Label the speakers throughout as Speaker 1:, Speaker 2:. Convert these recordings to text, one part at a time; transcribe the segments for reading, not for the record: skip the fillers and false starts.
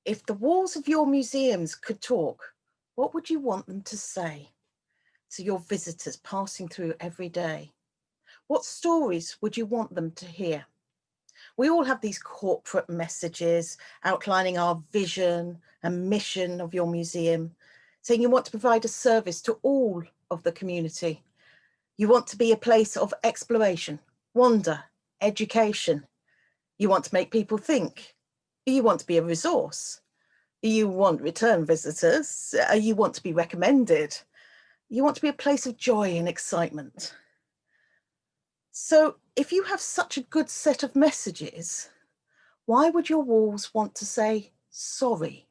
Speaker 1: If the walls of your museums could talk, what would you want them to say to your visitors passing through every day? What stories would you want them to hear? We all have these corporate messages outlining our vision and mission of your museum, saying you want to provide a service to all of the community. You want to be a place of exploration, wonder, education. You want to make people think. You want to be a resource. You want return visitors. You want to be recommended. You want to be a place of joy and excitement. So if you have such a good set of messages, why would your walls want to say sorry?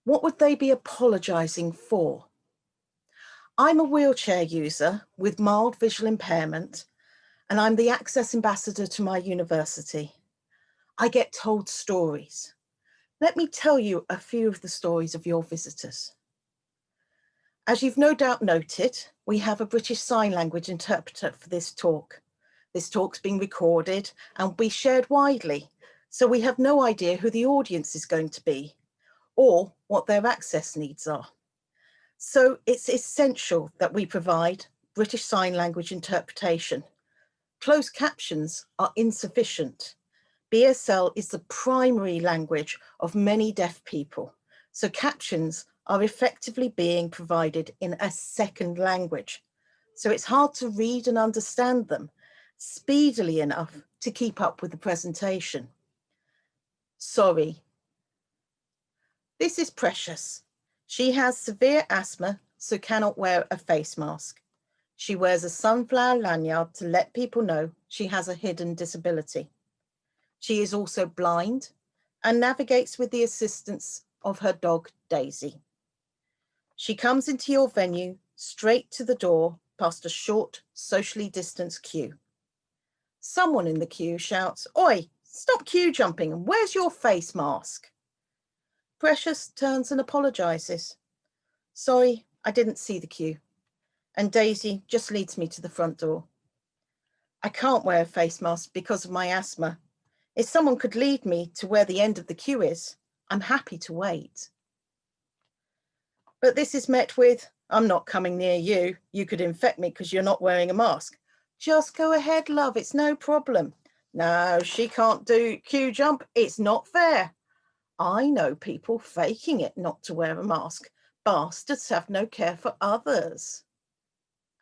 Speaker 1: What would they be apologising for? I'm a wheelchair user with mild visual impairment, and I'm the Access Ambassador to my university. I get told stories. Let me tell you a few of the stories of your visitors. As you've no doubt noted, we have a British Sign Language interpreter for this talk. This talk's being recorded and will be shared widely, so we have no idea who the audience is going to be or what their access needs are. So it's essential that we provide British Sign Language interpretation. Closed captions are insufficient. BSL is the primary language of many deaf people, so captions are effectively being provided in a second language. So it's hard to read and understand them speedily enough to keep up with the presentation. Sorry. This is Precious. She has severe asthma, so cannot wear a face mask. She wears a sunflower lanyard to let people know she has a hidden disability. She is also blind and navigates with the assistance of her dog, Daisy. She comes into your venue straight to the door past a short, socially distanced queue. Someone in the queue shouts, "Oi, stop queue jumping and where's your face mask?" Precious turns and apologises. "Sorry, I didn't see the queue." And Daisy just leads me to the front door. "I can't wear a face mask because of my asthma. If someone could lead me to where the end of the queue is, I'm happy to wait." But this is met with, "I'm not coming near you. You could infect me because you're not wearing a mask." "Just go ahead, love. It's no problem." "No, she can't do queue jump. It's not fair." "I know people faking it not to wear a mask. Bastards have no care for others."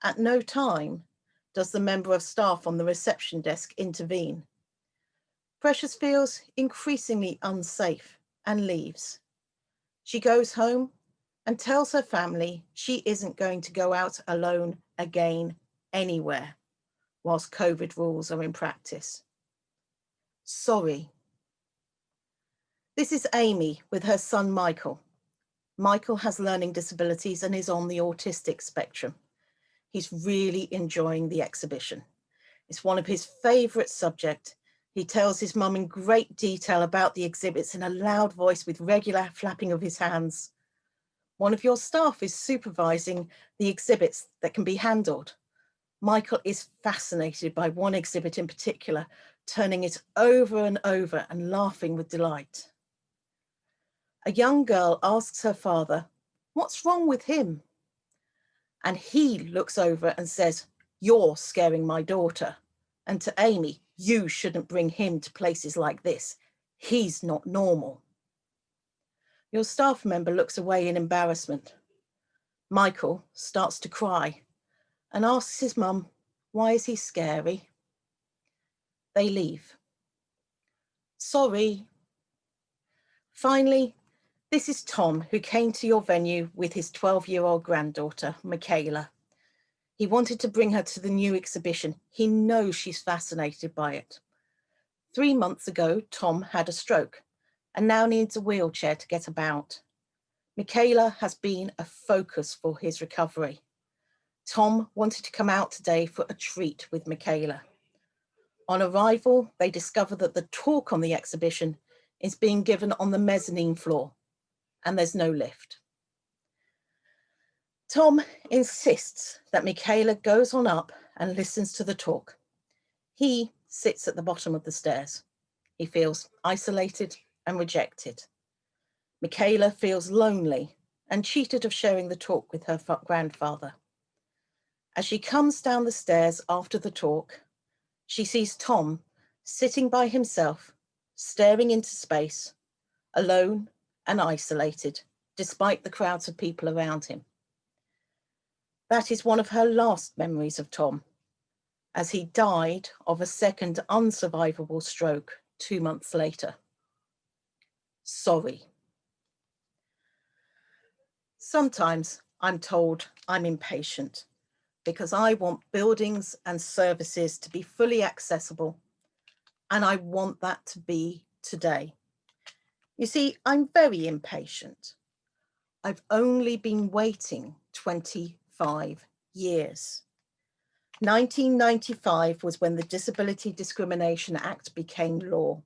Speaker 1: At no time does the member of staff on the reception desk intervene. Precious feels increasingly unsafe and leaves. She goes home and tells her family she isn't going to go out alone again anywhere whilst COVID rules are in practice. Sorry. This is Amy with her son, Michael. Michael has learning disabilities and is on the autistic spectrum. He's really enjoying the exhibition. It's one of his favourite subjects. He tells his mum in great detail about the exhibits in a loud voice with regular flapping of his hands. One of your staff is supervising the exhibits that can be handled. Michael is fascinated by one exhibit in particular, turning it over and over and laughing with delight. A young girl asks her father, "What's wrong with him?" And he looks over and says, "You're scaring my daughter." And to Amy, "You shouldn't bring him to places like this. He's not normal." Your staff member looks away in embarrassment. Michael starts to cry and asks his mum, "Why is he scary?" They leave. Sorry. Finally, this is Tom, who came to your venue with his 12-year-old granddaughter, Michaela. He wanted to bring her to the new exhibition. He knows she's fascinated by it. 3 months ago, Tom had a stroke and now needs a wheelchair to get about. Michaela has been a focus for his recovery. Tom wanted to come out today for a treat with Michaela. On arrival, they discover that the talk on the exhibition is being given on the mezzanine floor, and there's no lift. Tom insists that Michaela goes on up and listens to the talk. He sits at the bottom of the stairs. He feels isolated and rejected. Michaela feels lonely and cheated of sharing the talk with her grandfather. As she comes down the stairs after the talk, she sees Tom sitting by himself, staring into space, alone and isolated, despite the crowds of people around him. That is one of her last memories of Tom, as he died of a second unsurvivable stroke 2 months later. Sorry. Sometimes I'm told I'm impatient because I want buildings and services to be fully accessible, and I want that to be today. You see, I'm very impatient. I've only been waiting 25 years. 1995 was when the Disability Discrimination Act became law.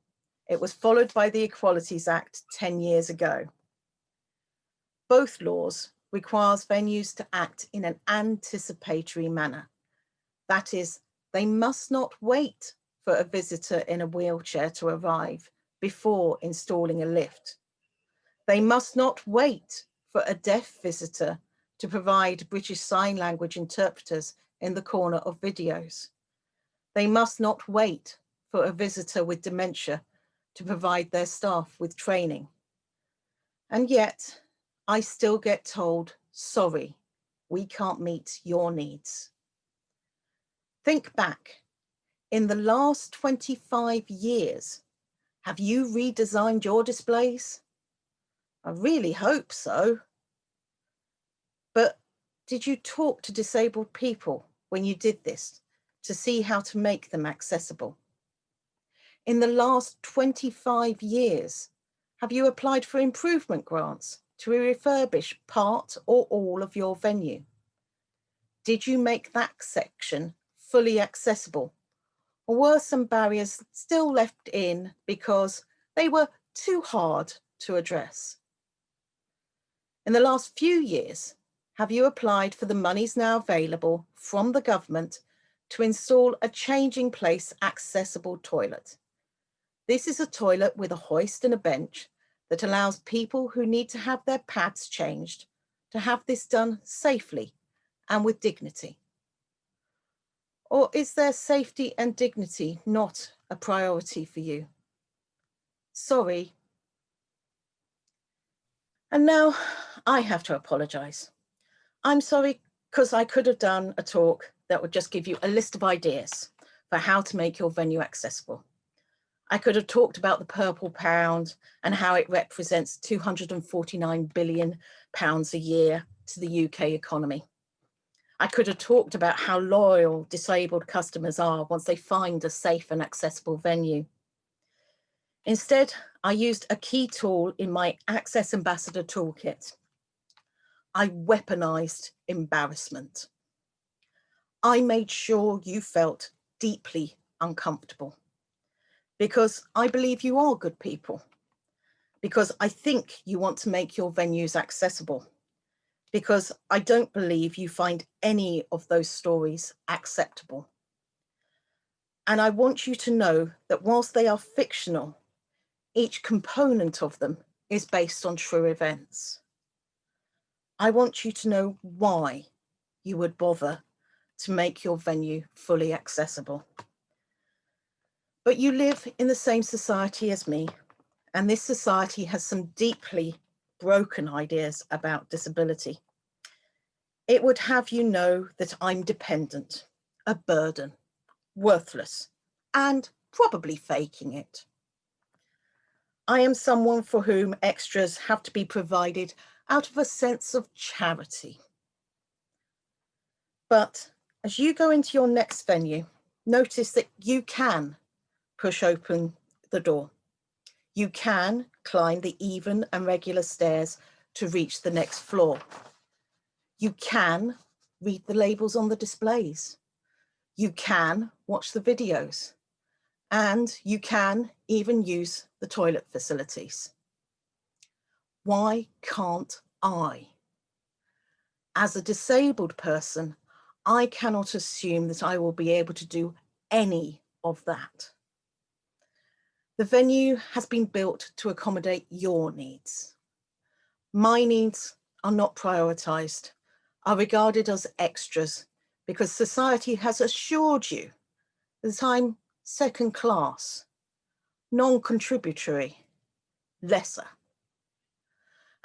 Speaker 1: It was followed by the Equalities Act 10 years ago. Both laws requires venues to act in an anticipatory manner. That is, they must not wait for a visitor in a wheelchair to arrive before installing a lift. They must not wait for a deaf visitor to provide British Sign Language interpreters in the corner of videos. They must not wait for a visitor with dementia to provide their staff with training. And yet, I still get told, sorry, we can't meet your needs. Think back. In the last 25 years, have you redesigned your displays? I really hope so. But did you talk to disabled people when you did this to see how to make them accessible? In the last 25 years, have you applied for improvement grants to refurbish part or all of your venue? Did you make that section fully accessible? Or were some barriers still left in because they were too hard to address? In the last few years, have you applied for the monies now available from the government to install a changing place accessible toilet? This is a toilet with a hoist and a bench that allows people who need to have their pads changed to have this done safely and with dignity. Or is their safety and dignity not a priority for you? Sorry. And now I have to apologize. I'm sorry because I could have done a talk that would just give you a list of ideas for how to make your venue accessible. I could have talked about the purple pound and how it represents £249 billion a year to the UK economy. I could have talked about how loyal disabled customers are once they find a safe and accessible venue. Instead, I used a key tool in my Access Ambassador toolkit. I weaponized embarrassment. I made sure you felt deeply uncomfortable because I believe you are good people, because I think you want to make your venues accessible, because I don't believe you find any of those stories acceptable. And I want you to know that whilst they are fictional, each component of them is based on true events. I want you to know why you would bother to make your venue fully accessible. But you live in the same society as me, and this society has some deeply broken ideas about disability. It would have you know that I'm dependent, a burden, worthless, and probably faking it. I am someone for whom extras have to be provided out of a sense of charity. But as you go into your next venue, notice that you can push open the door. You can climb the even and regular stairs to reach the next floor. You can read the labels on the displays. You can watch the videos. And you can even use the toilet facilities. Why can't I? As a disabled person, I cannot assume that I will be able to do any of that. The venue has been built to accommodate your needs. My needs are not prioritised, are regarded as extras because society has assured you that I'm second class, non-contributory, lesser.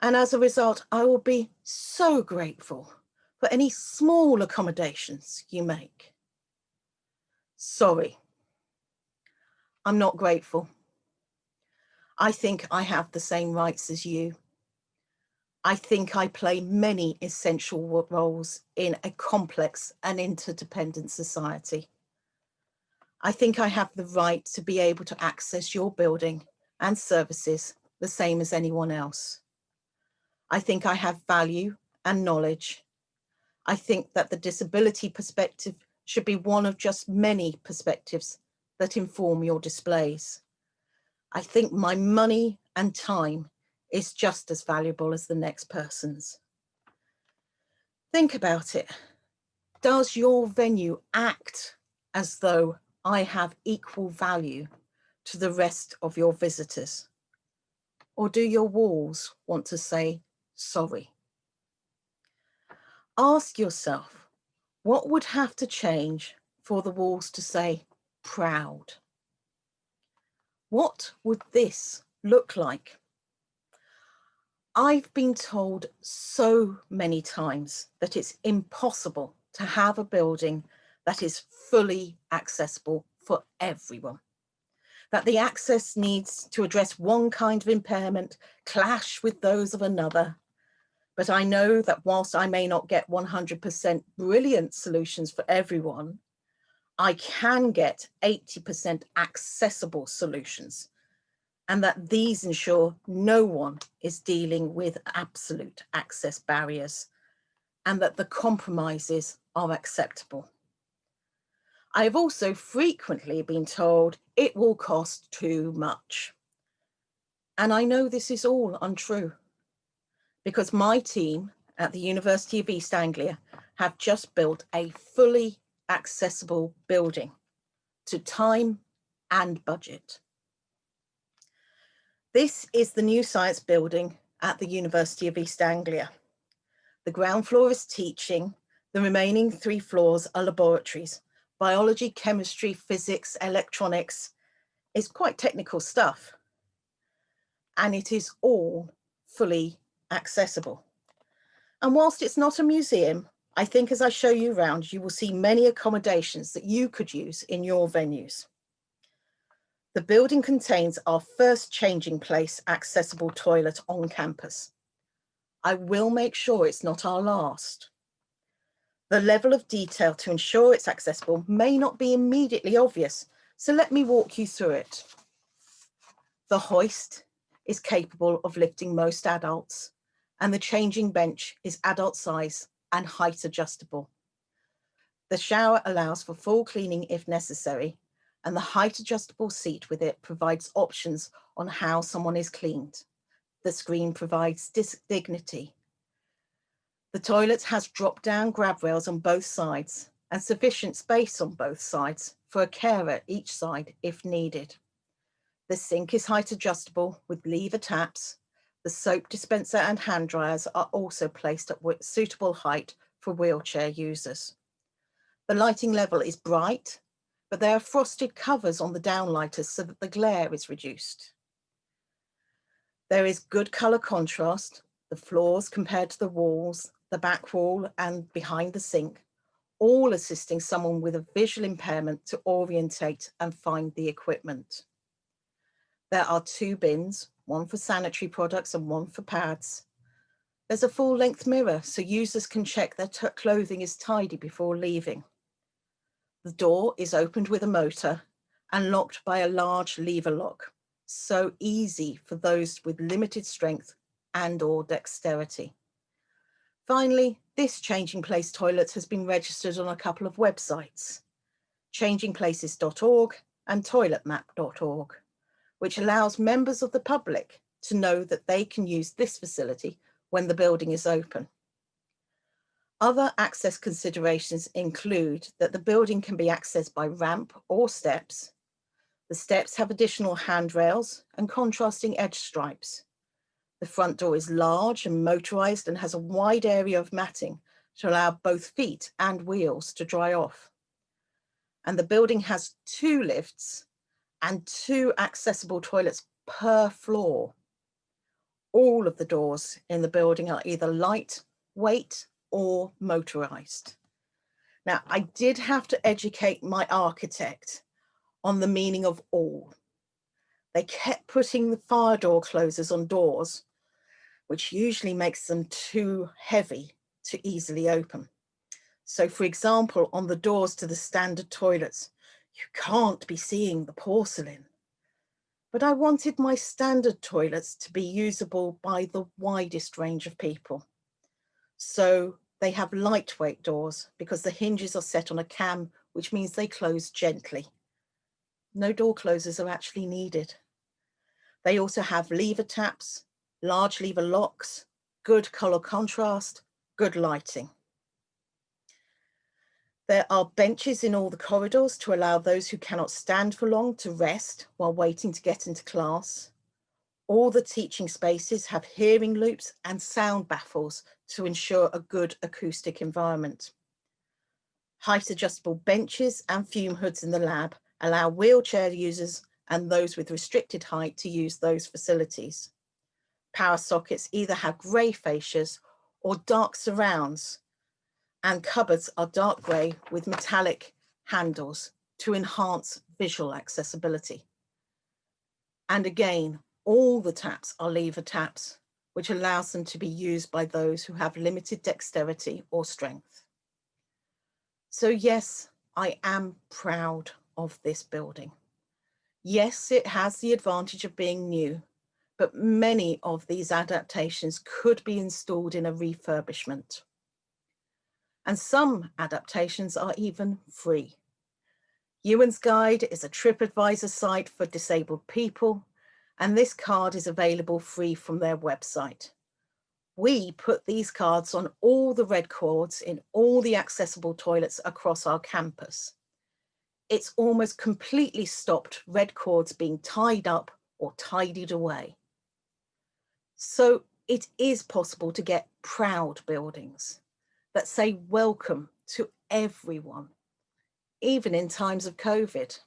Speaker 1: And as a result, I will be so grateful for any small accommodations you make. Sorry, I'm not grateful. I think I have the same rights as you. I think I play many essential roles in a complex and interdependent society. I think I have the right to be able to access your building and services the same as anyone else. I think I have value and knowledge. I think that the disability perspective should be one of just many perspectives that inform your displays. I think my money and time is just as valuable as the next person's. Think about it. Does your venue act as though I have equal value to the rest of your visitors? Or do your walls want to say sorry? Ask yourself, what would have to change for the walls to say proud? What would this look like? I've been told so many times that it's impossible to have a building that is fully accessible for everyone. That the access needs to address one kind of impairment clash with those of another. But I know that whilst I may not get 100% brilliant solutions for everyone, I can get 80% accessible solutions, and that these ensure no one is dealing with absolute access barriers, and that the compromises are acceptable. I have also frequently been told it will cost too much. And I know this is all untrue, because my team at the University of East Anglia have just built a fully accessible building to time and budget. This is the new science building at the University of East Anglia. The ground floor is teaching, the remaining 3 floors are laboratories, biology, chemistry, physics, electronics. It's quite technical stuff. And it is all fully accessible. And whilst it's not a museum, I think as I show you around, you will see many accommodations that you could use in your venues. The building contains our first changing place accessible toilet on campus. I will make sure it's not our last. The level of detail to ensure it's accessible may not be immediately obvious, so let me walk you through it. The hoist is capable of lifting most adults, and the changing bench is adult size and height adjustable. The shower allows for full cleaning if necessary, and the height adjustable seat with it provides options on how someone is cleaned. The screen provides dignity. The toilet has drop-down grab rails on both sides and sufficient space on both sides for a carer each side if needed. The sink is height adjustable with lever taps. The soap dispenser and hand dryers are also placed at suitable height for wheelchair users. The lighting level is bright, but there are frosted covers on the downlighters so that the glare is reduced. There is good colour contrast, the floors compared to the walls, the back wall and behind the sink, all assisting someone with a visual impairment to orientate and find the equipment. There are 2 bins, one for sanitary products and one for pads. There's a full-length mirror so users can check their clothing is tidy before leaving. The door is opened with a motor and locked by a large lever lock, so easy for those with limited strength and/or dexterity. Finally, this changing place toilet has been registered on a couple of websites, changingplaces.org and toiletmap.org, which allows members of the public to know that they can use this facility when the building is open. Other access considerations include that the building can be accessed by ramp or steps. The steps have additional handrails and contrasting edge stripes. The front door is large and motorized and has a wide area of matting to allow both feet and wheels to dry off. And the building has 2 lifts and 2 accessible toilets per floor. All of the doors in the building are either lightweight or motorized. Now, I did have to educate my architect on the meaning of all. They kept putting the fire door closers on doors, which usually makes them too heavy to easily open. So, for example, on the doors to the standard toilets, you can't be seeing the porcelain. But I wanted my standard toilets to be usable by the widest range of people. So they have lightweight doors because the hinges are set on a cam, which means they close gently. No door closers are actually needed. They also have lever taps, large lever locks, good color contrast, good lighting. There are benches in all the corridors to allow those who cannot stand for long to rest while waiting to get into class. All the teaching spaces have hearing loops and sound baffles to ensure a good acoustic environment. Height adjustable benches and fume hoods in the lab allow wheelchair users and those with restricted height to use those facilities. Power sockets either have grey fascias or dark surrounds, and cupboards are dark grey with metallic handles to enhance visual accessibility. And again, all the taps are lever taps, which allows them to be used by those who have limited dexterity or strength. So yes, I am proud of this building. Yes, it has the advantage of being new, but many of these adaptations could be installed in a refurbishment. And some adaptations are even free. Ewan's Guide is a TripAdvisor site for disabled people, and this card is available free from their website. We put these cards on all the red cords in all the accessible toilets across our campus. It's almost completely stopped red cords being tied up or tidied away. So it is possible to get proud buildings that say welcome to everyone, even in times of COVID.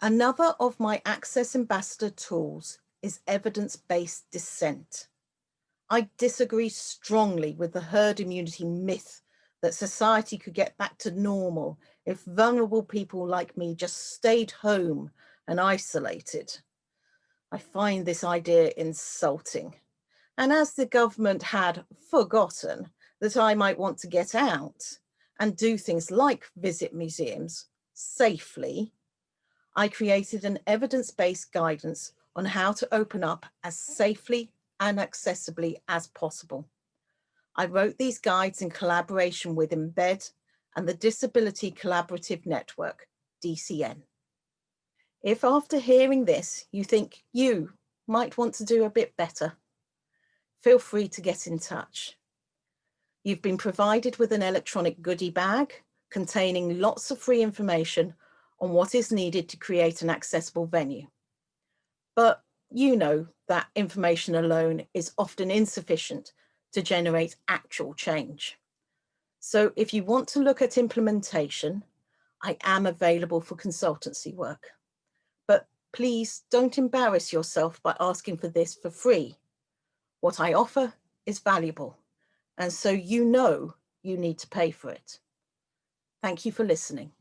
Speaker 1: Another of my Access Ambassador tools is evidence-based dissent. I disagree strongly with the herd immunity myth that society could get back to normal if vulnerable people like me just stayed home and isolated. I find this idea insulting. And as the government had forgotten that I might want to get out and do things like visit museums safely, I created an evidence-based guidance on how to open up as safely and accessibly as possible. I wrote these guides in collaboration with Embed and the Disability Collaborative Network, DCN. If after hearing this, you think you might want to do a bit better, feel free to get in touch. You've been provided with an electronic goodie bag containing lots of free information on what is needed to create an accessible venue. But you know that information alone is often insufficient to generate actual change. So if you want to look at implementation, I am available for consultancy work. But please don't embarrass yourself by asking for this for free. What I offer is valuable, and so you know you need to pay for it. Thank you for listening.